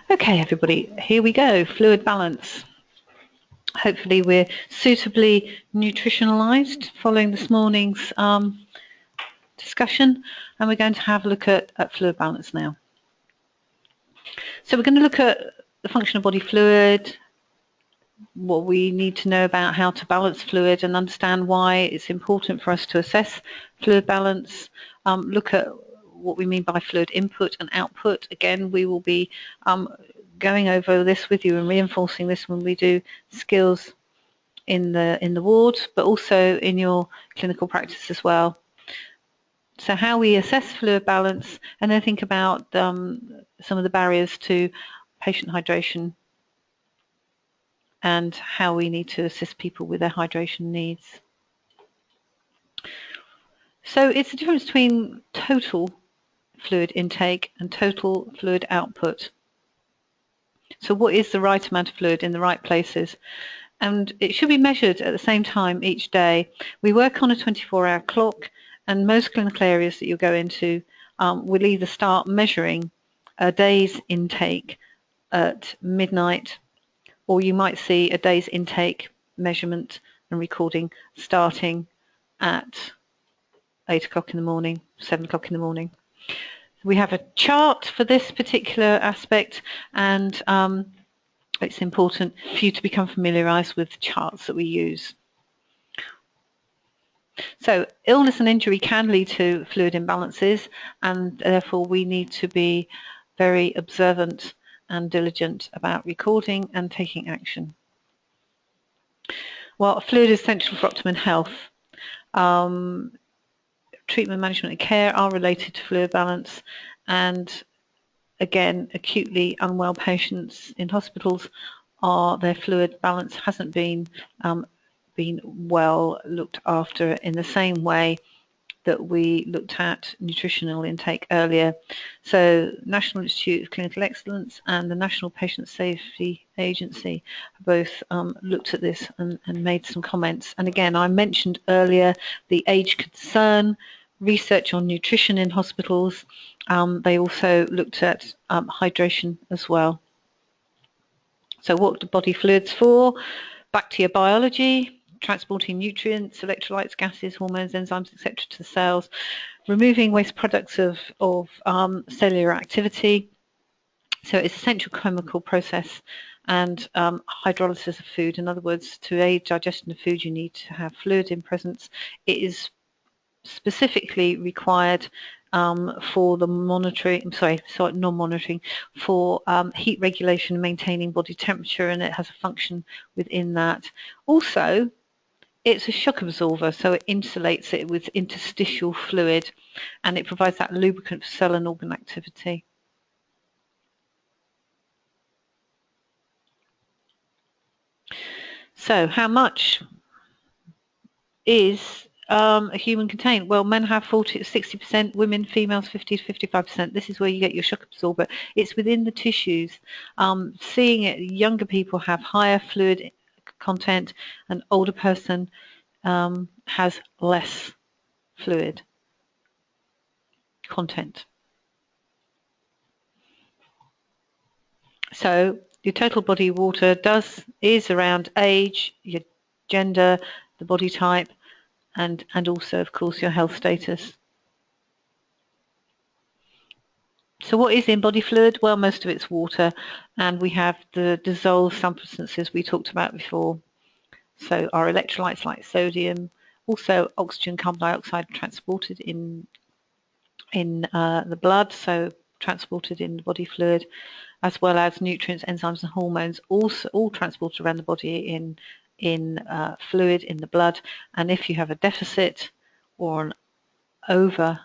Okay, everybody, here we go. Fluid balance. Hopefully we're suitably nutritionalized following this morning's discussion, and we're going to have a look at fluid balance now. So we're going to look at the function of body fluid, what we need to know about how to balance fluid and understand why it's important for us to assess fluid balance, look at what we mean by fluid input and output. Again, we will be going over this with you and reinforcing this when we do skills in the ward, but also in your clinical practice as well. So how we assess fluid balance, and then think about some of the barriers to patient hydration and how we need to assist people with their hydration needs. So it's the difference between total fluid intake and total fluid output. So what is the right amount of fluid in the right places? And it should be measured at the same time each day. We work on a 24-hour clock, and most clinical areas that you go into will either start measuring a day's intake at midnight, or you might see a day's intake measurement and recording starting at 8 o'clock in the morning, 7 o'clock in the morning. We have a chart for this particular aspect, and it's important for you to become familiarised with the charts that we use. So illness and injury can lead to fluid imbalances, and therefore we need to be very observant and diligent about recording and taking action. Well, fluid is essential for optimum health. Treatment, management and care are related to fluid balance, and again, acutely unwell patients in hospitals their fluid balance hasn't been well looked after in the same way that we looked at nutritional intake earlier. So National Institute of Clinical Excellence and the National Patient Safety Agency both looked at this and made some comments. And again, I mentioned earlier the age concern, research on nutrition in hospitals. They also looked at hydration as well. So what do body fluids for? Back to your biology, transporting nutrients, electrolytes, gases, hormones, enzymes, etc. to the cells, removing waste products of cellular activity. So it's essential chemical process, and hydrolysis of food. In other words, to aid digestion of food, you need to have fluid in presence. It is specifically required for the monitoring, non-monitoring, for heat regulation and maintaining body temperature, and it has a function within that. Also, it's a shock absorber, so it insulates it with interstitial fluid, and it provides that lubricant for cell and organ activity. So how much is a human contain? Well, men have 40 to 60%, women, females 50 to 55%. This is where you get your shock absorber. It's within the tissues. Seeing it, younger people have higher fluid content, an older person has less fluid content. So your total body water is around age, your gender, the body type, and also, of course, your health status. So what is in body fluid? Well, most of it's water, and we have the dissolved substances we talked about before. So our electrolytes like sodium, also oxygen, carbon dioxide transported in the blood, so transported in the body fluid, as well as nutrients, enzymes and hormones, also all transported around the body in fluid in the blood. And if you have a deficit or an over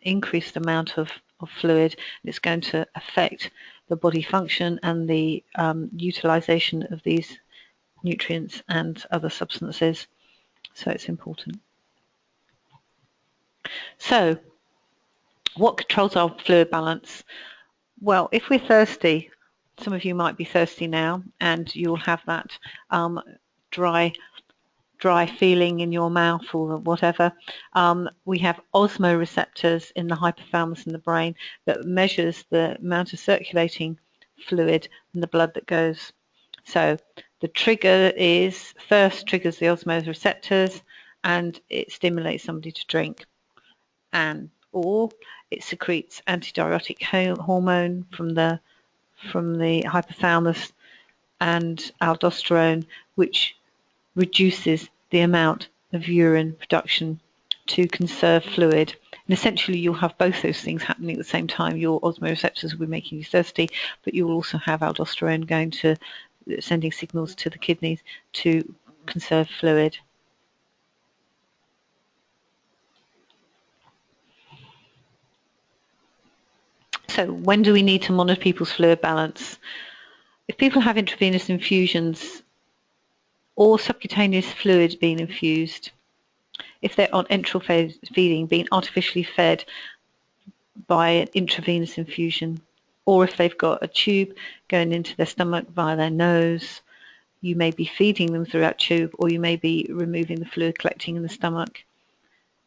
increased amount of fluid, it's going to affect the body function and the utilization of these nutrients and other substances. So it's important. So what controls our fluid balance? Well, if we're thirsty, some of you might be thirsty now, and you'll have that dry feeling in your mouth or whatever. We have osmoreceptors in the hypothalamus in the brain that measures the amount of circulating fluid and the blood that goes. So the trigger is, first triggers the osmoreceptors and it stimulates somebody to drink, or it secretes antidiuretic hormone from the hypothalamus and aldosterone, which reduces the amount of urine production to conserve fluid. And essentially you'll have both those things happening at the same time. Your osmoreceptors will be making you thirsty, but you'll also have aldosterone going to sending signals to the kidneys to conserve fluid. So when do we need to monitor people's fluid balance? If people have intravenous infusions or subcutaneous fluid being infused, if they're on enteral feeding, being artificially fed by an intravenous infusion, or if they've got a tube going into their stomach via their nose, you may be feeding them through that tube, or you may be removing the fluid collecting in the stomach.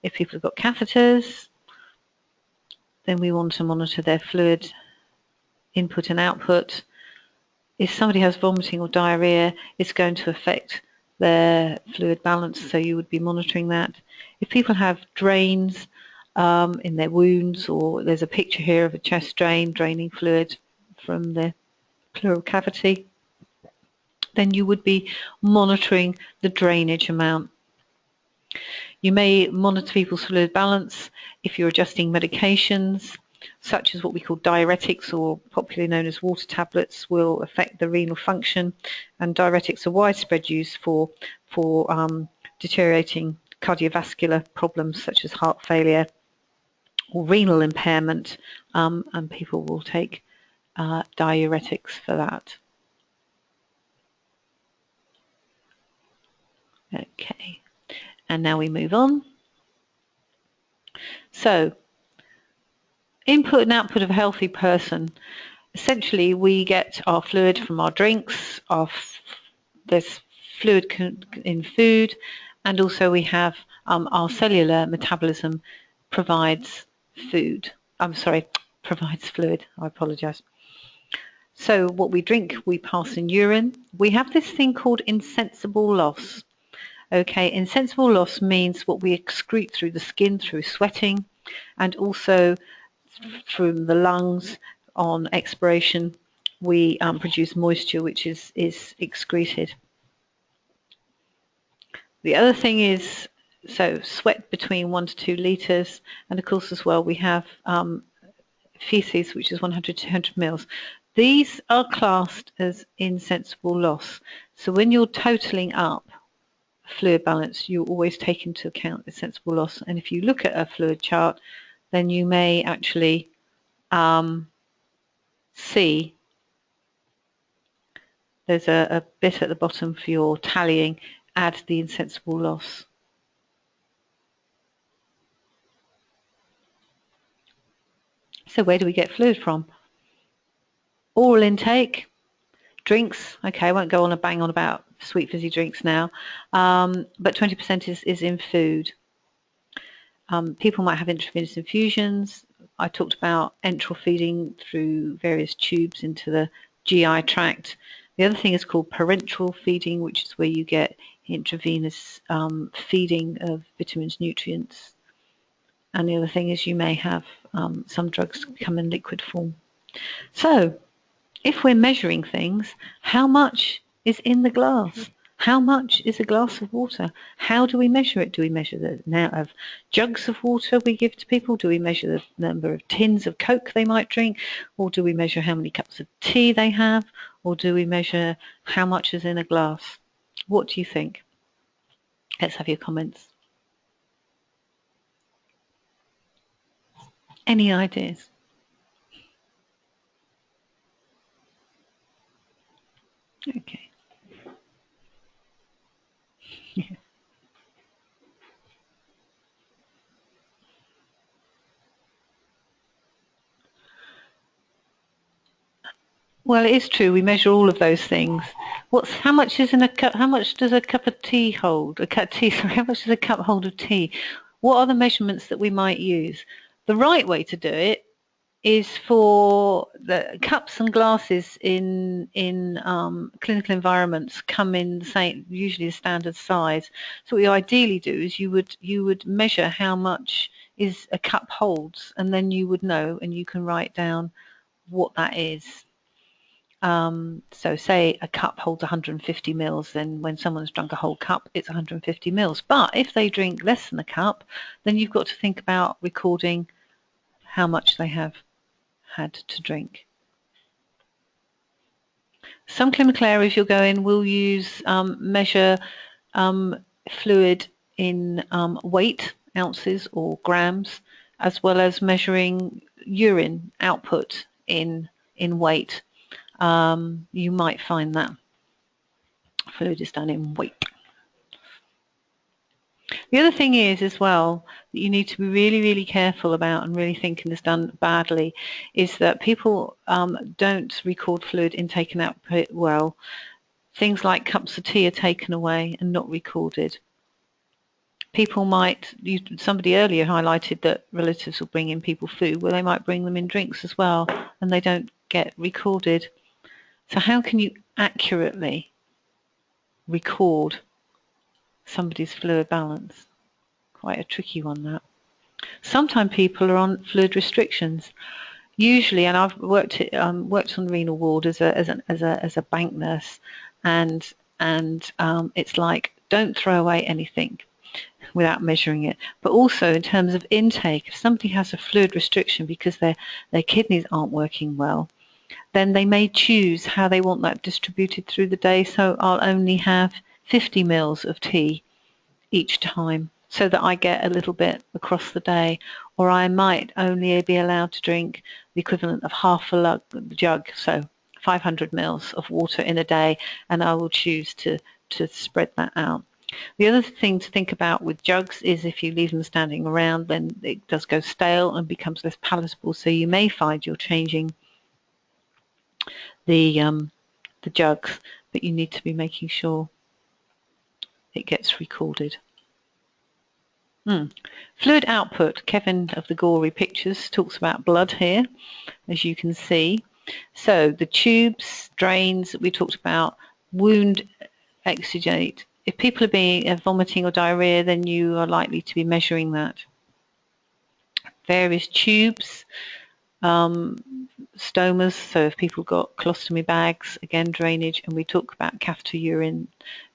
If people have got catheters, then we want to monitor their fluid input and output. If somebody has vomiting or diarrhea, it's going to affect their fluid balance, so you would be monitoring that. If people have drains in their wounds, or there's a picture here of a chest drain draining fluid from the pleural cavity, then you would be monitoring the drainage amount. You may monitor people's fluid balance if you're adjusting medications, such as what we call diuretics, or popularly known as water tablets, will affect the renal function, and diuretics are widespread use for deteriorating cardiovascular problems such as heart failure or renal impairment, and people will take diuretics for that. Okay, and now we move on. So, input and output of a healthy person. Essentially, we get our fluid from our drinks, there's fluid in food, and also we have our cellular metabolism provides food. Provides fluid. I apologise. So what we drink, we pass in urine. We have this thing called insensible loss. Okay, insensible loss means what we excrete through the skin through sweating, and also from the lungs on expiration, we produce moisture which is excreted. The other thing is, so sweat between 1 to 2 litres, and of course as well we have feces, which is 100 to 200 mils. These are classed as insensible loss. So when you're totaling up fluid balance, you always take into account the sensible loss. And if you look at a fluid chart, then you may actually see there's a bit at the bottom for your tallying, add the insensible loss. So where do we get fluid from? Oral intake, drinks. Okay, I won't go on a bang on about sweet fizzy drinks now, but 20% is in food. People might have intravenous infusions. I talked about enteral feeding through various tubes into the GI tract. The other thing is called parenteral feeding, which is where you get intravenous feeding of vitamins, nutrients. And the other thing is you may have some drugs come in liquid form. So if we're measuring things, how much is in the glass? How much is a glass of water? How do we measure it? Do we measure the amount of jugs of water we give to people? Do we measure the number of tins of Coke they might drink? Or do we measure how many cups of tea they have? Or do we measure how much is in a glass? What do you think? Let's have your comments. Any ideas? Okay. Yeah. Well, it is true. We measure all of those things. How much is in a cup? How much does a cup of tea hold? How much does a cup hold of tea? What are the measurements that we might use? The right way to do it is for the cups and glasses in clinical environments come in the same, usually the standard size. So what you ideally do is you would measure how much is a cup holds, and then you would know, and you can write down what that is. So say a cup holds 150 mils, then when someone's drunk a whole cup, it's 150 mils. But if they drink less than a cup, then you've got to think about recording how much they have had to drink. Some clinical areas you'll go in will use measure fluid in weight, ounces or grams, as well as measuring urine output in weight. You might find that fluid is done in weight. The other thing is as well that you need to be really, really careful about, and really thinking is done badly, is that people don't record fluid intake and output well. Things like cups of tea are taken away and not recorded. People might, somebody earlier highlighted that relatives will bring in people food. Well, they might bring them in drinks as well, and they don't get recorded. So how can you accurately record somebody's fluid balance? Quite a tricky one, that. Sometimes people are on fluid restrictions. Usually, and I've worked on the renal ward as a bank nurse, and it's like, don't throw away anything without measuring it. But also in terms of intake, if somebody has a fluid restriction because their kidneys aren't working well, then they may choose how they want that distributed through the day. So I'll only have 50 mils of tea each time, so that I get a little bit across the day, or I might only be allowed to drink the equivalent of half a jug, so 500 mils of water in a day, and I will choose to spread that out. The other thing to think about with jugs is if you leave them standing around, then it does go stale and becomes less palatable, so you may find you're changing the jugs, but you need to be making sure it gets recorded. Fluid output. Kevin of the Gory Pictures talks about blood here, as you can see. So the tubes, drains that we talked about, wound exudate. If people are being vomiting or diarrhea, then you are likely to be measuring that. Various tubes, stomas, so if people got colostomy bags, again drainage, and we talk about catheter urine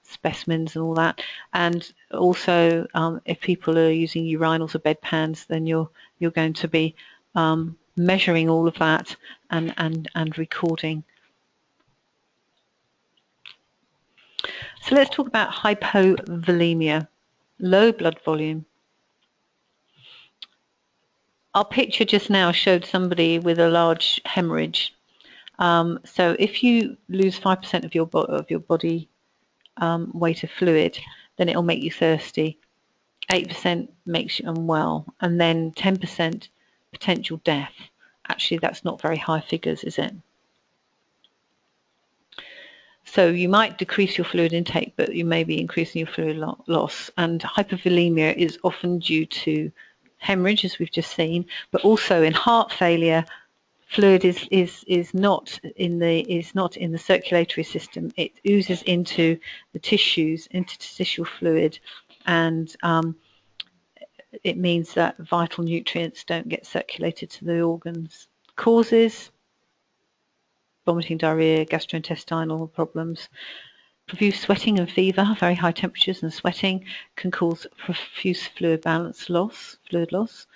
specimens and all that. And also if people are using urinals or bedpans, then you're going to be measuring all of that and recording. So let's talk about hypovolemia, low blood volume. Our picture just now showed somebody with a large hemorrhage. So if you lose 5% of your body weight of fluid, then it'll make you thirsty. 8% makes you unwell, and then 10% potential death. Actually, that's not very high figures, is it? So you might decrease your fluid intake, but you may be increasing your fluid loss. And hypovolemia is often due to hemorrhage, as we've just seen, but also in heart failure. Fluid is not in the circulatory system. It oozes into the tissues, interstitial fluid, and it means that vital nutrients don't get circulated to the organs. Causes: vomiting, diarrhea, gastrointestinal problems. Profuse sweating and fever, very high temperatures and sweating can cause profuse fluid loss.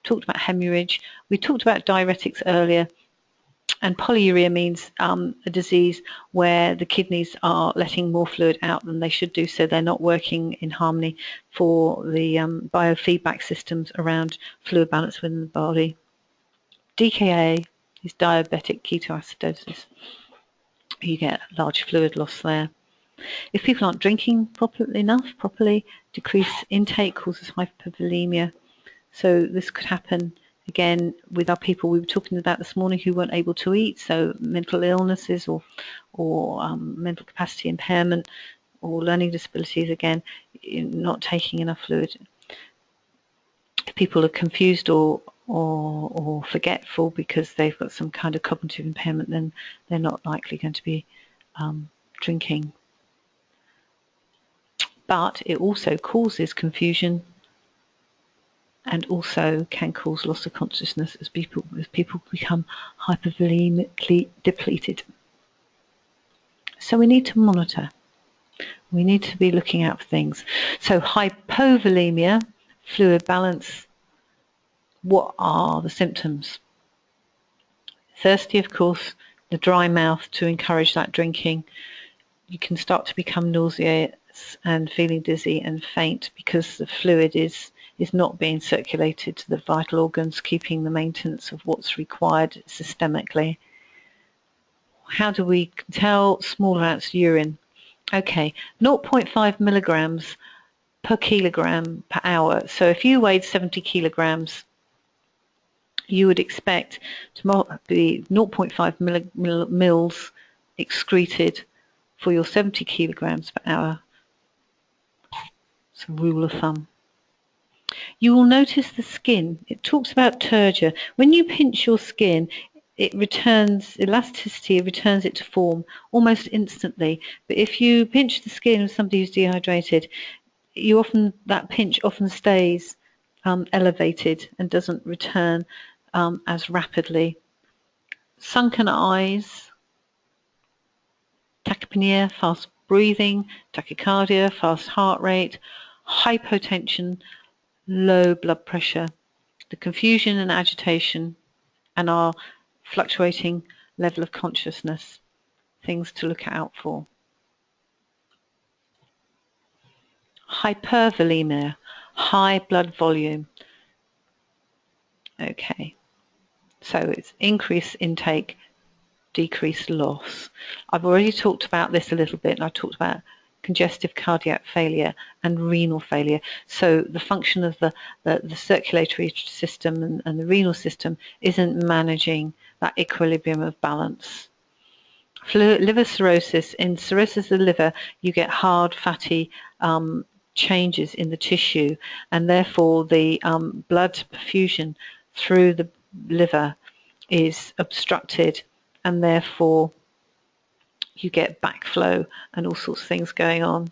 Talked about hemorrhage. We talked about diuretics earlier. And polyuria means a disease where the kidneys are letting more fluid out than they should do, so they're not working in harmony for the biofeedback systems around fluid balance within the body. DKA is diabetic ketoacidosis. You get large fluid loss there. If people aren't drinking properly, decreased intake causes hypovolemia. So this could happen again with our people we were talking about this morning who weren't able to eat, so mental illnesses or mental capacity impairment or learning disabilities, again, not taking enough fluid. If people are confused or or forgetful because they've got some kind of cognitive impairment, then they're not likely going to be drinking. But it also causes confusion and also can cause loss of consciousness as people become hypervolemically depleted. So we need to monitor. We need to be looking out for things. So hypovolemia, fluid balance, what are the symptoms? Thirsty, of course, the dry mouth to encourage that drinking. You can start to become nauseous and feeling dizzy and faint because the fluid is not being circulated to the vital organs, keeping the maintenance of what's required systemically. How do we tell small amounts of urine? Okay, 0.5 milligrams per kilogram per hour. So if you weighed 70 kilograms, you would expect to be 0.5 mils excreted for your 70 kilograms per hour. It's a rule of thumb. You will notice the skin. It talks about turgor. When you pinch your skin, it returns elasticity, it returns it to form almost instantly. But if you pinch the skin of somebody who's dehydrated, that pinch often stays elevated and doesn't return as rapidly. Sunken eyes, tachypnea, fast breathing, tachycardia, fast heart rate, hypotension, low blood pressure, the confusion and agitation, and our fluctuating level of consciousness, things to look out for. Hypervolemia, high blood volume. Okay, so it's increased intake, decreased loss. I've already talked about this a little bit, and I talked about congestive cardiac failure and renal failure. So the function of the circulatory system and the renal system isn't managing that equilibrium of balance. Liver cirrhosis. In cirrhosis of the liver, you get hard, fatty changes in the tissue, and therefore the blood perfusion through the liver is obstructed, and therefore you get backflow and all sorts of things going on.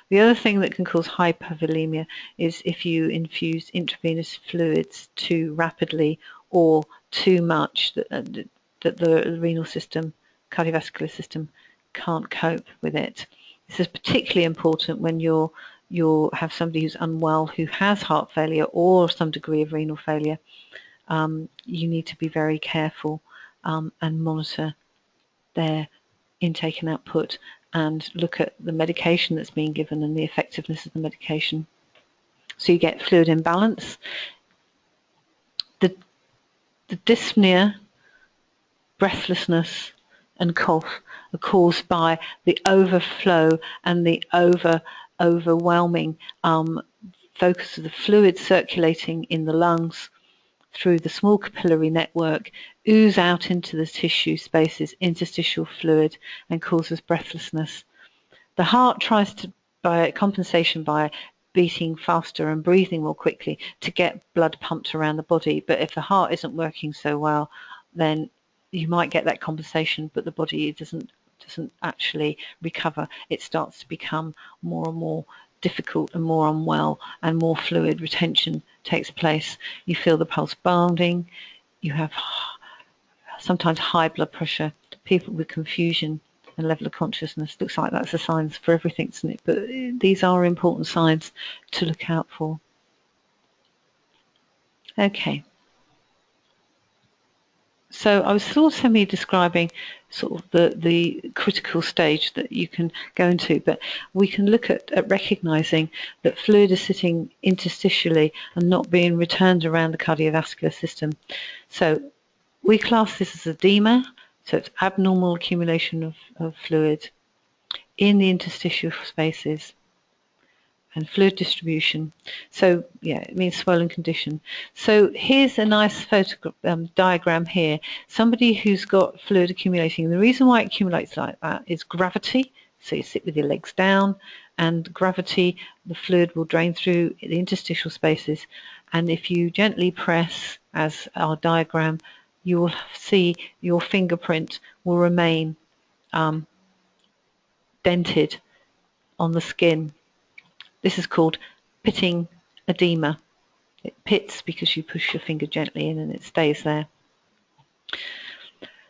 The other thing that can cause hypervolemia is if you infuse intravenous fluids too rapidly or too much that the renal system, cardiovascular system can't cope with it. This is particularly important when you have somebody who's unwell, who has heart failure or some degree of renal failure. You need to be very careful and monitor their intake and output and look at the medication that's being given and the effectiveness of the medication. So you get fluid imbalance. The dyspnea, breathlessness and cough are caused by the overflow and the overwhelming focus of the fluid circulating in the lungs through the small capillary network, ooze out into the tissue spaces, interstitial fluid, and causes breathlessness. The heart tries to, by compensation, by beating faster and breathing more quickly to get blood pumped around the body. But if the heart isn't working so well, then you might get that compensation, but the body doesn't actually recover. It starts to become more and more difficult and more unwell, and more fluid retention takes place. You feel the pulse bounding, you have sometimes high blood pressure, people with confusion and level of consciousness. Looks like that's the signs for everything, doesn't it? But these are important signs to look out for. Okay. So I was also describing sort of the critical stage that you can go into, but we can look at recognizing that fluid is sitting interstitially and not being returned around the cardiovascular system. So we class this as edema, so it's abnormal accumulation of fluid in the interstitial spaces, and fluid distribution. So yeah, it means swollen condition. So here's a nice diagram here. Somebody who's got fluid accumulating. And the reason why it accumulates like that is gravity. So you sit with your legs down, and gravity, the fluid will drain through the interstitial spaces. And if you gently press as our diagram, you will see your fingerprint will remain dented on the skin. This is called pitting edema. It pits because you push your finger gently in and it stays there.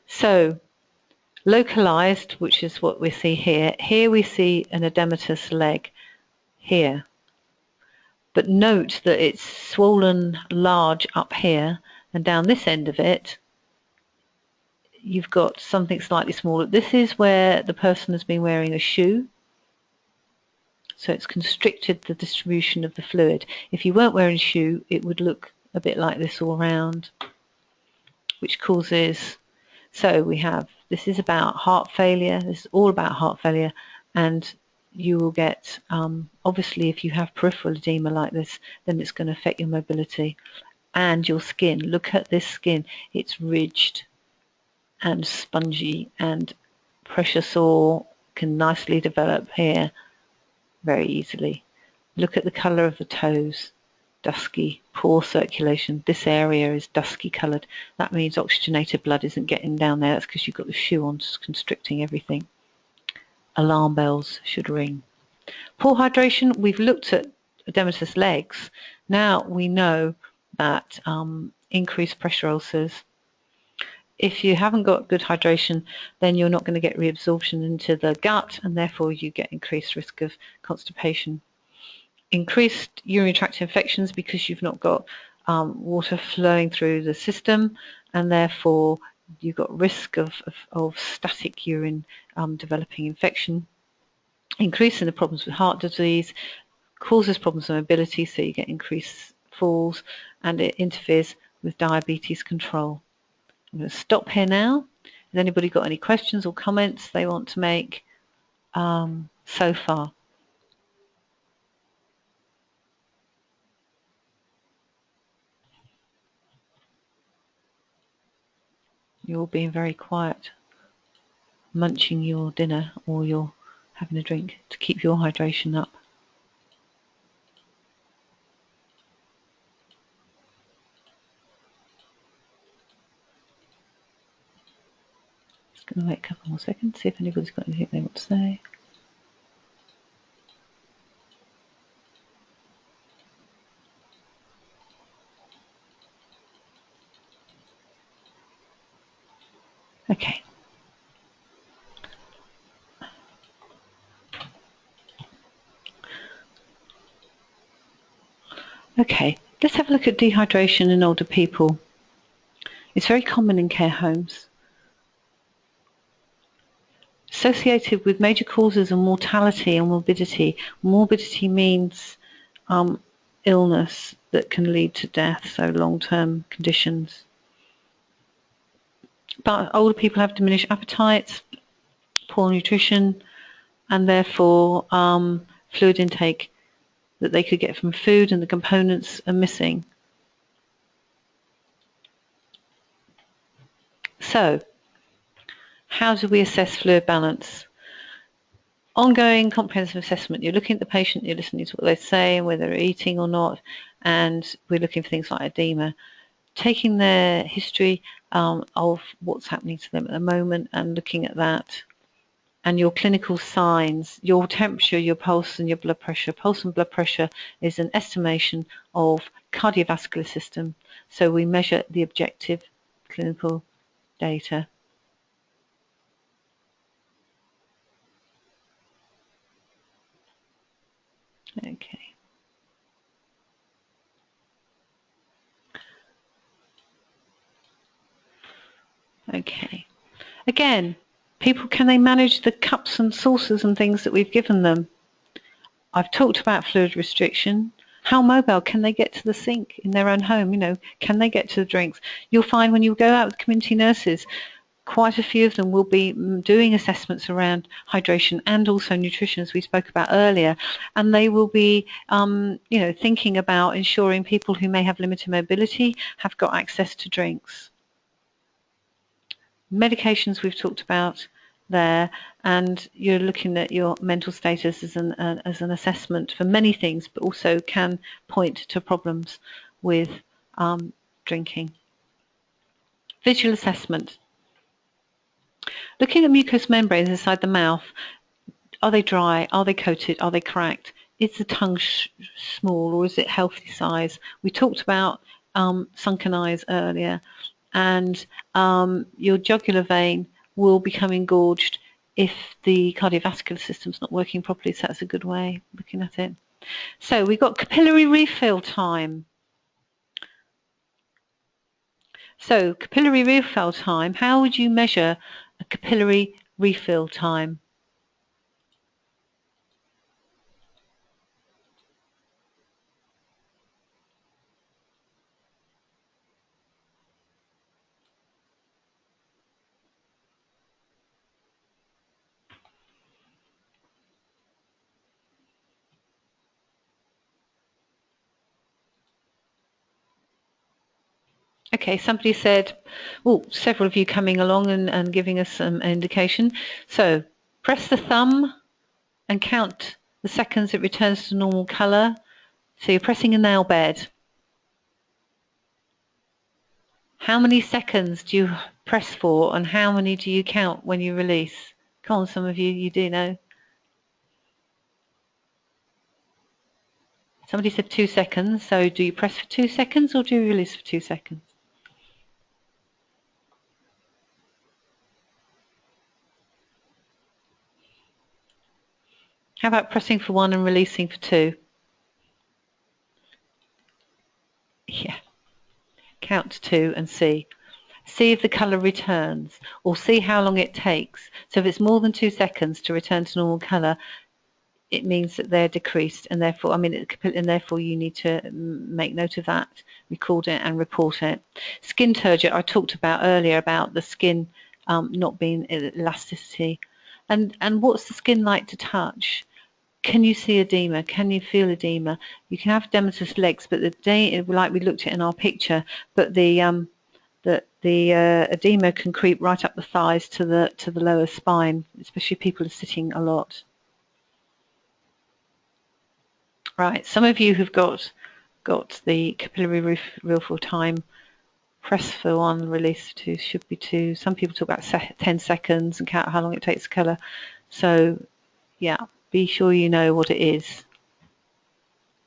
So localized, which is what we see here. Here we see an edematous leg here. But note that it's swollen large up here, and down this end of it, you've got something slightly smaller. This is where the person has been wearing a shoe. So it's constricted the distribution of the fluid. If you weren't wearing a shoe, it would look a bit like this all around, which causes, so we have, this is about heart failure, this is all about heart failure, and you will get, obviously if you have peripheral edema like this, then it's going to affect your mobility and your skin. Look at this skin, it's ridged and spongy, and pressure sore can nicely develop here very easily. Look at the colour of the toes, dusky, poor circulation. This area is dusky coloured. That means oxygenated blood isn't getting down there. That's because you've got the shoe on, constricting everything. Alarm bells should ring. Poor hydration, we've looked at edematous legs. Now we know that increased pressure ulcers. If you haven't got good hydration, then you're not going to get reabsorption into the gut, and therefore you get increased risk of constipation. Increased urinary tract infections because you've not got water flowing through the system, and therefore you've got risk of static urine developing infection. Increase in the problems with heart disease causes problems with mobility, so you get increased falls, and it interferes with diabetes control. I'm going to stop here now. Has anybody got any questions or comments they want to make so far? You're all being very quiet, munching your dinner, or you're having a drink to keep your hydration up. Just going to wait a couple more seconds, see if anybody's got anything they want to say. Okay. Okay, let's have a look at dehydration in older people. It's very common in care homes. Associated with major causes of mortality and morbidity. Morbidity means illness that can lead to death, so long-term conditions. But older people have diminished appetites, poor nutrition, and therefore fluid intake that they could get from food and the components are missing. So, how do we assess fluid balance? Ongoing comprehensive assessment. You're looking at the patient, you're listening to what they say and whether they're eating or not, and we're looking for things like edema. Taking their history of what's happening to them at the moment and looking at that. And your clinical signs, your temperature, your pulse and your blood pressure. Pulse and blood pressure is an estimation of cardiovascular system. So we measure the objective clinical data. Okay. Okay. Again, people, can they manage the cups and saucers and things that we've given them? I've talked about fluid restriction. How mobile can they get to the sink in their own home? You know, can they get to the drinks? You'll find when you go out with community nurses, quite a few of them will be doing assessments around hydration and also nutrition, as we spoke about earlier, and they will be you know, thinking about ensuring people who may have limited mobility have got access to drinks. Medications we've talked about there, and you're looking at your mental status as an assessment for many things, but also can point to problems with drinking. Visual assessment. Looking at mucous membranes inside the mouth. Are they dry? Are they coated? Are they cracked? Is the tongue small or is it healthy size? We talked about sunken eyes earlier, and your jugular vein will become engorged if the cardiovascular system's not working properly, so that's a good way of looking at it. So we've got capillary refill time. So capillary refill time, how would you measure a capillary refill time? Okay, somebody said, oh, several of you coming along and giving us some indication. So press the thumb and count the seconds it returns to normal colour. So you're pressing a nail bed. How many seconds do you press for and how many do you count when you release? Come on, some of you do know. Somebody said 2 seconds. So do you press for 2 seconds or do you release for 2 seconds? How about pressing for 1 and releasing for 2? Yeah. Count to 2 and see. See if the colour returns, or see how long it takes. So if it's more than 2 seconds to return to normal colour, it means that they're decreased, and therefore, and therefore you need to make note of that, record it, and report it. Skin turgor, I talked about earlier about the skin not being elasticity, and what's the skin like to touch? Can you see edema? Can you feel edema? You can have edematous legs, but like we looked at in our picture, but the edema can creep right up the thighs to the lower spine, especially if people are sitting a lot. Right, some of you have got the capillary refill time. Press for 1, release for 2, should be 2. Some people talk about 10 seconds and count how long it takes to colour. So, yeah, be sure you know what it is.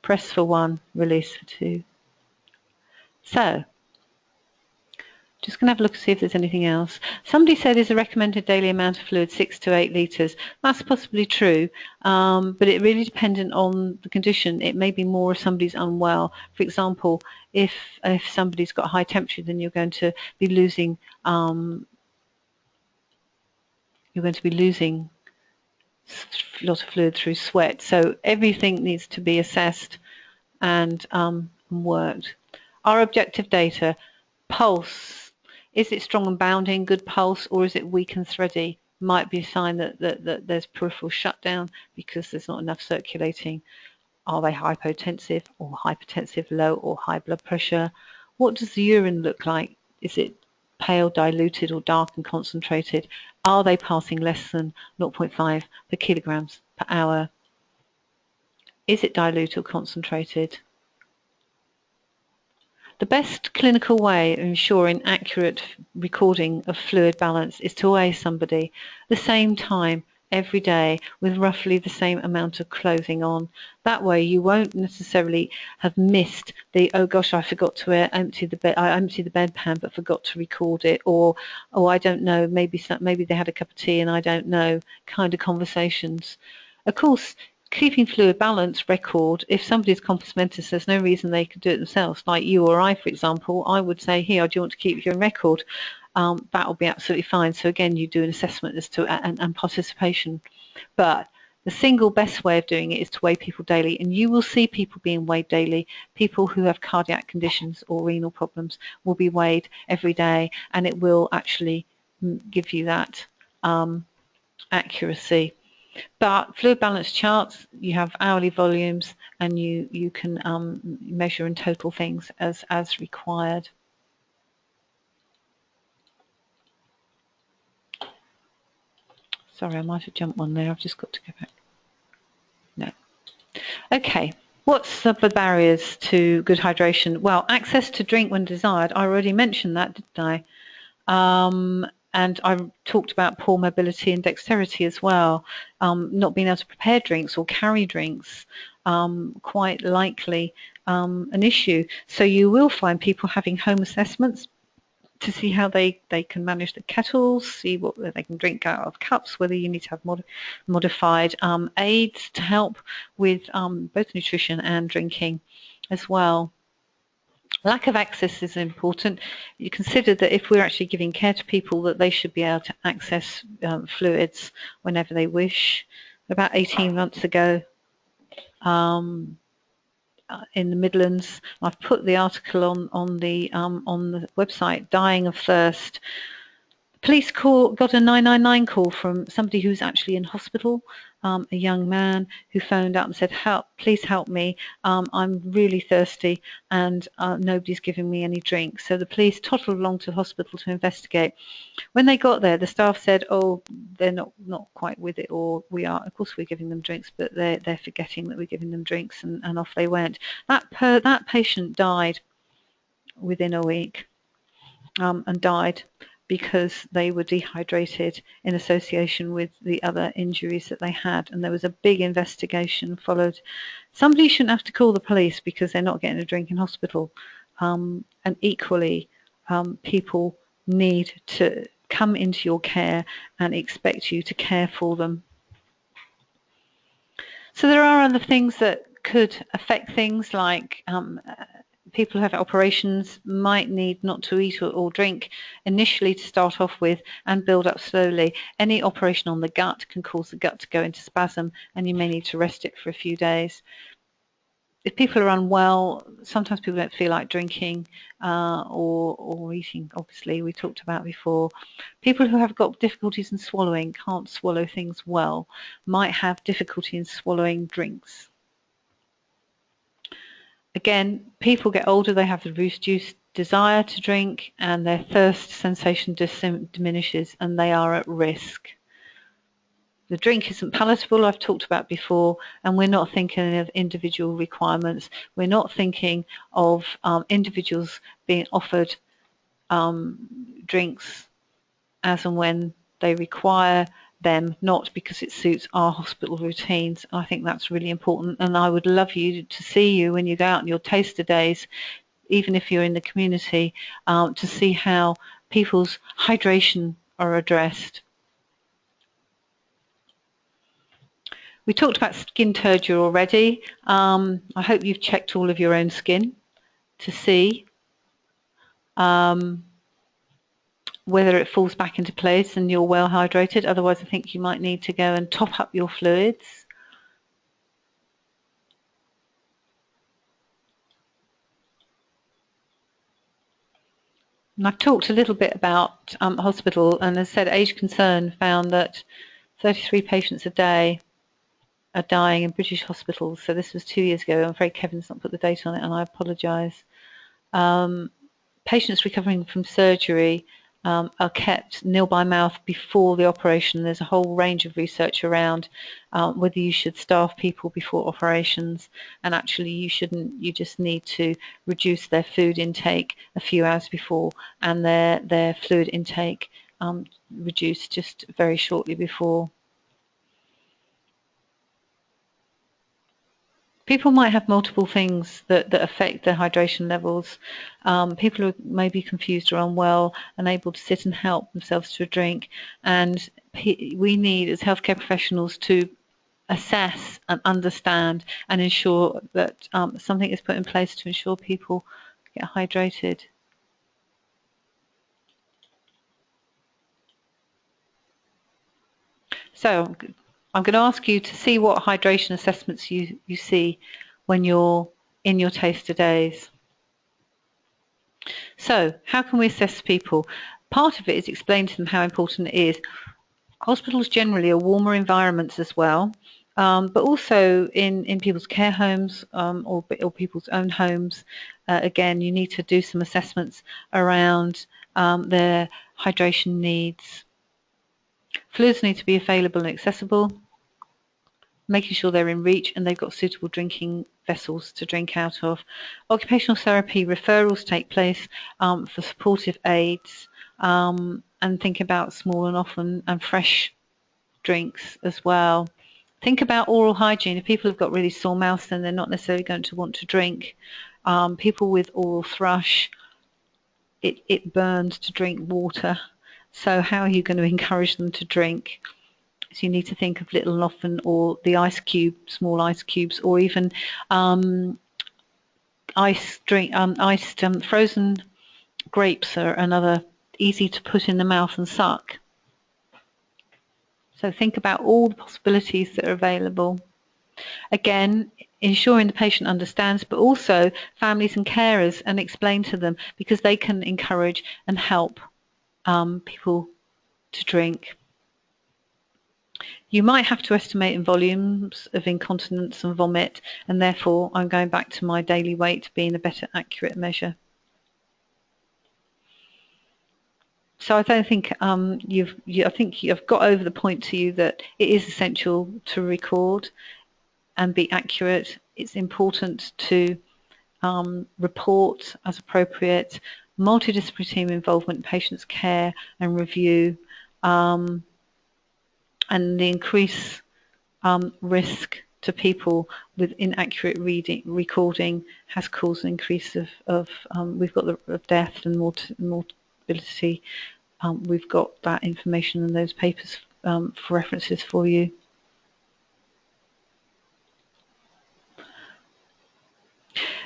Press for 1, release for 2. So, just going to have a look and see if there's anything else. Somebody said is a recommended daily amount of fluid 6 to 8 litres. That's possibly true, but it really dependent on the condition. It may be more if somebody's unwell. For example, if somebody's got high temperature, then you're going to be losing a lot of fluid through sweat. So everything needs to be assessed and worked. Our objective data: pulse. Is it strong and bounding, good pulse, or is it weak and thready? Might be a sign that there's peripheral shutdown because there's not enough circulating. Are they hypotensive or hypertensive, low or high blood pressure? What does the urine look like? Is it pale, diluted, or dark and concentrated? Are they passing less than 0.5 per kilograms per hour? Is it dilute or concentrated? The best clinical way of ensuring accurate recording of fluid balance is to weigh somebody the same time every day with roughly the same amount of clothing on. That way you won't necessarily have missed the, oh gosh, I forgot to empty the bedpan but forgot to record it, or oh, I don't know, maybe they had a cup of tea and I don't know, kind of conversations. Of course, keeping fluid balance record, if somebody's compos mentis, there's no reason they could do it themselves. Like you or I, for example, I would say, here, do you want to keep your record? That will be absolutely fine. So again, you do an assessment as to and participation. But the single best way of doing it is to weigh people daily, and you will see people being weighed daily. People who have cardiac conditions or renal problems will be weighed every day, and it will actually give you that accuracy. But fluid balance charts, you have hourly volumes, and you can measure and total things as required. Sorry, I might have jumped one there. I've just got to go back. No. Okay. What's the barriers to good hydration? Well, access to drink when desired. I already mentioned that, didn't I? And I talked about poor mobility and dexterity as well. Not being able to prepare drinks or carry drinks, quite likely an issue. So you will find people having home assessments to see how they can manage the kettles, see what they can drink out of cups, whether you need to have modified aids to help with both nutrition and drinking as well. Lack of access is important. You consider that if we're actually giving care to people, that they should be able to access fluids whenever they wish. About 18 months ago, in the Midlands, I've put the article on the website, dying of thirst. Police got a 999 call from somebody who's actually in hospital, a young man who phoned up and said, "Help, please help me. I'm really thirsty and nobody's giving me any drink." So the police toddled along to the hospital to investigate. When they got there, the staff said, "Oh, they're not quite with it, or we are. Of course, we're giving them drinks, but they're forgetting that we're giving them drinks," and off they went. That patient died within a week, and died because they were dehydrated in association with the other injuries that they had, and there was a big investigation followed. Somebody shouldn't have to call the police because they're not getting a drink in hospital, and equally, people need to come into your care and expect you to care for them. So there are other things that could affect things like people who have operations might need not to eat or drink initially to start off with and build up slowly. Any operation on the gut can cause the gut to go into spasm and you may need to rest it for a few days. If people are unwell, sometimes people don't feel like drinking or eating, obviously, we talked about before. People who have got difficulties in swallowing, can't swallow things well, might have difficulty in swallowing drinks. Again, people get older, they have the reduced desire to drink and their thirst sensation diminishes and they are at risk. The drink isn't palatable, I've talked about before, and we're not thinking of individual requirements. We're not thinking of individuals being offered drinks as and when they require them, not because it suits our hospital routines. I think that's really important, and I would love you to see you when you go out on your taster days, even if you're in the community, to see how people's hydration are addressed. We talked about skin turgor already. I hope you've checked all of your own skin to see whether it falls back into place and you're well hydrated. Otherwise, I think you might need to go and top up your fluids. And I've talked a little bit about hospital, and as I said, Age Concern found that 33 patients a day are dying in British hospitals. So this was 2 years ago. I'm afraid Kevin's not put the date on it, and I apologise. Patients recovering from surgery are kept nil by mouth before the operation. There's a whole range of research around whether you should starve people before operations, and actually you shouldn't. You just need to reduce their food intake a few hours before and their fluid intake reduced just very shortly before. People might have multiple things that affect their hydration levels. People who may be confused or unwell, unable to sit and help themselves to a drink. And we need, as healthcare professionals, to assess and understand and ensure that something is put in place to ensure people get hydrated. So I'm going to ask you to see what hydration assessments you see when you're in your taster days. So how can we assess people? Part of it is explain to them how important it is. Hospitals generally are warmer environments as well, but also in people's care homes or people's own homes. Again, you need to do some assessments around their hydration needs. Fluids need to be available and accessible. making sure they're in reach and they've got suitable drinking vessels to drink out of. Occupational therapy referrals take place for supportive aids, and think about small and often and fresh drinks as well. Think about oral hygiene. If people have got really sore mouths, then they're not necessarily going to want to drink. People with oral thrush, it burns to drink water. So how are you going to encourage them to drink? So you need to think of little and often, or the ice cube, small ice cubes, or even frozen grapes are another, easy to put in the mouth and suck. So think about all the possibilities that are available. Again, ensuring the patient understands, but also families and carers, and explain to them, because they can encourage and help people to drink. You might have to estimate in volumes of incontinence and vomit, and therefore I'm going back to my daily weight being a better accurate measure. So I don't think I think you've got over the point to you that it is essential to record and be accurate. It's important to report as appropriate, multidisciplinary team involvement, patient's care and review, and the increased risk to people with inaccurate recording has caused an increase of we've got of death and mortality. We've got that information in those papers for references for you.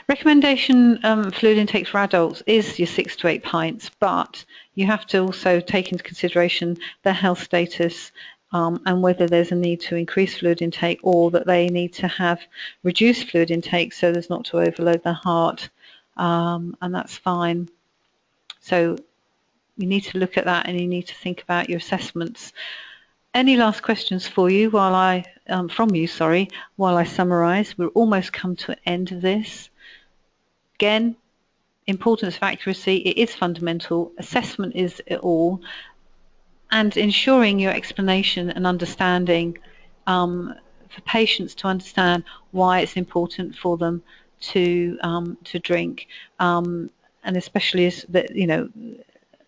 Recommendation fluid intake for adults is your 6 to 8 pints, but you have to also take into consideration their health status and whether there's a need to increase fluid intake, or that they need to have reduced fluid intake so as not to overload their heart, and that's fine. So you need to look at that, and you need to think about your assessments. Any last questions for you while I summarise? We're almost come to an end of this. Again, importance of accuracy, it is fundamental. Assessment is it all. And ensuring your explanation and understanding for patients to understand why it's important for them to drink, and especially as that, you know,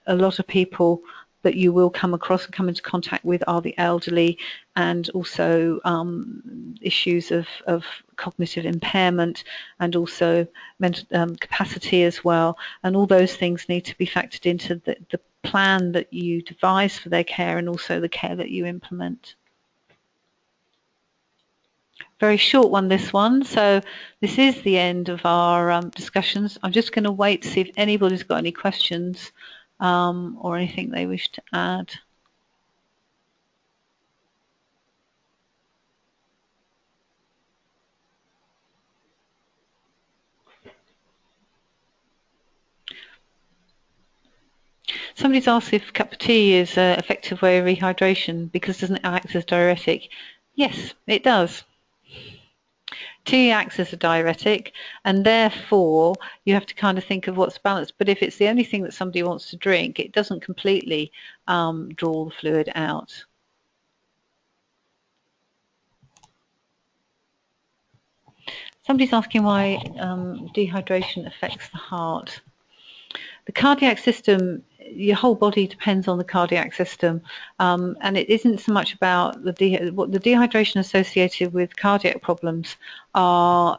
a lot of people that you will come across and come into contact with are the elderly, and also issues of cognitive impairment, and also mental capacity as well. And all those things need to be factored into the plan that you devise for their care, and also the care that you implement. Very short one, this one. So this is the end of our discussions. I'm just going to wait to see if anybody's got any questions or anything they wish to add. Somebody's asked if cup of tea is an effective way of rehydration because doesn't it act as diuretic? Yes, it does. Tea acts as a diuretic, and therefore you have to kind of think of what's balanced. But if it's the only thing that somebody wants to drink, it doesn't completely draw the fluid out. Somebody's asking why dehydration affects the heart. The cardiac system, your whole body depends on the cardiac system, and it isn't so much about the dehydration associated with cardiac problems are,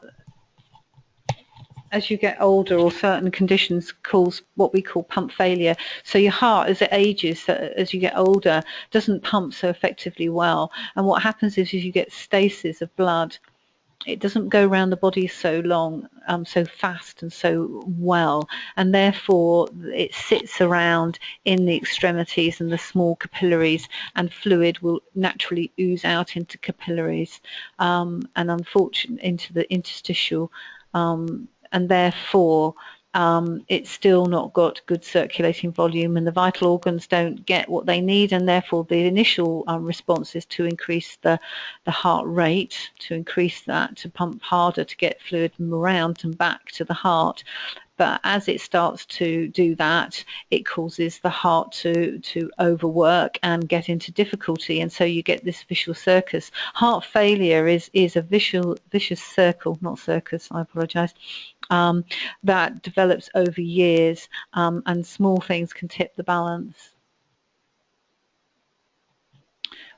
as you get older, or certain conditions cause what we call pump failure. So your heart, as it ages, as you get older, doesn't pump so effectively well. And what happens is you get stasis of blood. It doesn't go around the body so long, so fast and so well, and therefore it sits around in the extremities and the small capillaries, and fluid will naturally ooze out into capillaries, and unfortunately into the interstitial, and therefore it's still not got good circulating volume, and the vital organs don't get what they need, and therefore the initial response is to increase the heart rate, to increase that, to pump harder, to get fluid from around and back to the heart. But as it starts to do that, it causes the heart to overwork and get into difficulty, and so you get this vicious circus. Heart failure is a vicious circle, not circus, I apologise, that develops over years, and small things can tip the balance.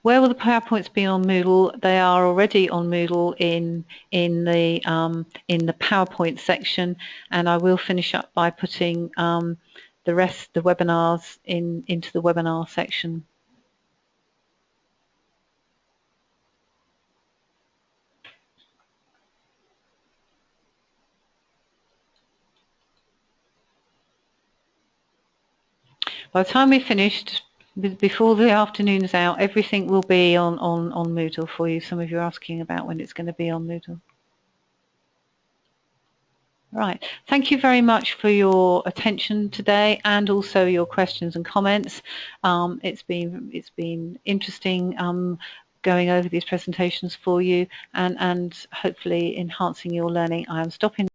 Where will the PowerPoints be on Moodle? They are already on Moodle in the PowerPoint section, and I will finish up by putting the rest, the webinars, into the webinar section. By the time we've finished, before the afternoon is out, everything will be on Moodle for you. Some of you are asking about when it's going to be on Moodle. Right. Thank you very much for your attention today, and also your questions and comments. It's been interesting going over these presentations for you, and hopefully enhancing your learning. I am stopping